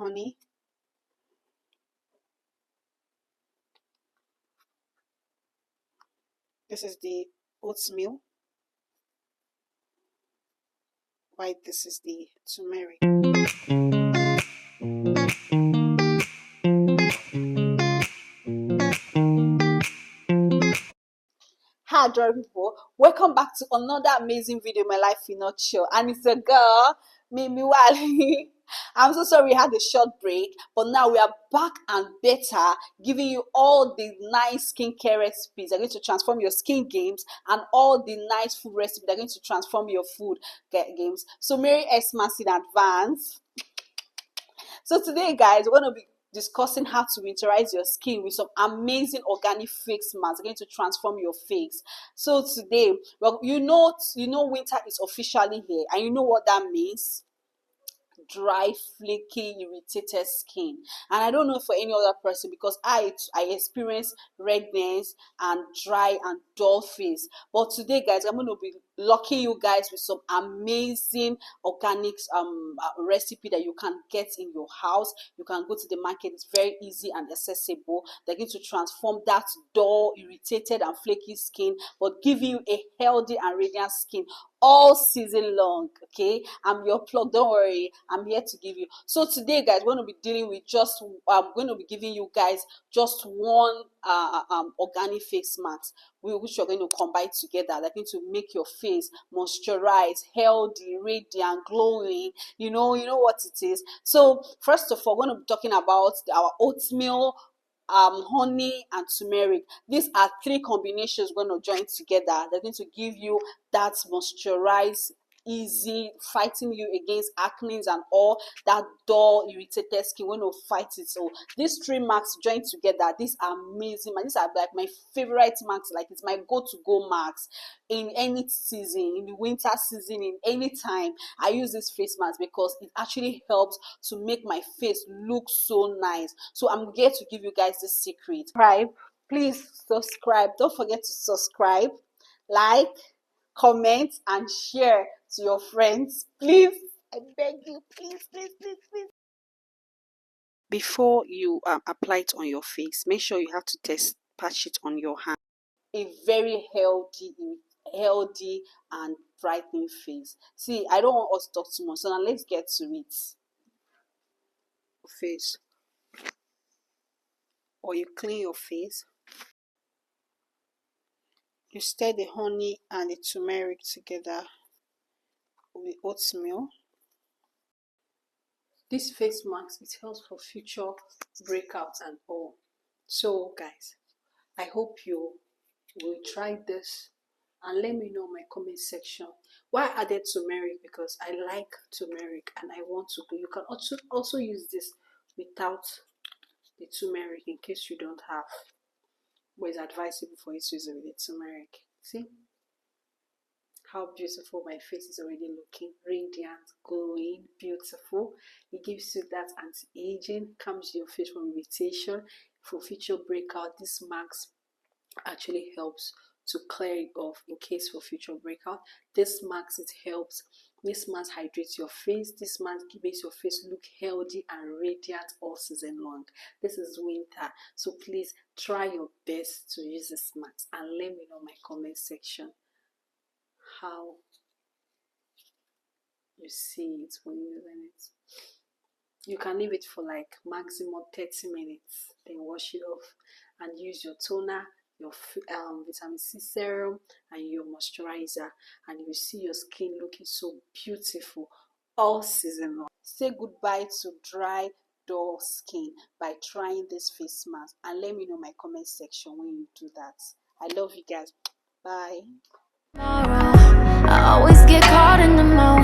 honey. This is the oatmeal. White, this is the turmeric. Hi adorable people, welcome back to another amazing video, My Life in a Nutshell, and it's a girl, Mimi Wali. I'm so sorry we had a short break, but now we are back and better, giving you all the nice skincare recipes that are going to transform your skin games, and all the nice food recipes that are going to transform your food games. So Merry Xmas in advance. So today, guys, we're going to be discussing how to winterize your skin with some amazing organic face masks going to transform your face. So today, well, you know winter is officially here, and you know what that means. Dry, flaky, irritated skin. And I don't know for any other person, because I experience redness and dry and dull face. But today, guys, I'm going to be locking you guys with some amazing organic recipe that you can get in your house. You can go to the market. It's very easy and accessible. They're going to transform that dull, irritated and flaky skin, but give you a healthy and radiant skin all season long. Okay, I'm your plug, don't worry, I'm here to give you. So today, guys, we're going to be dealing with just I'm going to be giving you guys just one organic face mask, which you're going to combine together. They're going to make your face moisturize, healthy, radiant, glowing. You know what it is. So first of all, we're going to be talking about our oatmeal, honey and turmeric. These are three combinations we're going to join together. They're going to give you that moisturize, easy, fighting you against acne and all that dull, irritated skin. We're going to fight it. So these three marks joined together, these are amazing. These are like my favorite marks. Like, it's my go-to-go marks in any season, in the winter season, in any time. I use this face mask because it actually helps to make my face look so nice. So I'm here to give you guys this secret. Subscribe, please subscribe. Don't forget to subscribe, like, comment and share to your friends. Please, I beg you, please. Before you apply it on your face, make sure you have to patch it on your hand. A very healthy and brightening face. See, I don't want us to talk too much, so now let's get to it. Face, or you clean your face. You stir the honey and the turmeric together with oatmeal. This face mask, it helps for future breakouts and all. So guys, I hope you will try this and let me know in my comment section. Why I added turmeric? Because I like turmeric and I want to go. You can also use this without the turmeric in case you don't have, but it's advisable for you to use it with the turmeric. See how beautiful my face is already looking, radiant, glowing, beautiful. It gives you that anti-aging, calms your face from irritation. For future breakout, this mask actually helps to clear it off in case for future breakout. This mask, it helps. This mask hydrates your face. This mask makes your face look healthy and radiant all season long. This is winter, so please try your best to use this mask and let me know in my comment section how you see it when you're using it. You can leave it for like maximum 30 minutes, then wash it off and use your toner, your vitamin C serum and your moisturizer, and you will see your skin looking so beautiful all season long. Say goodbye to dry, dull skin by trying this face mask, and let me know in my comment section when you do that. I love you guys. Bye. I always get caught in the moment.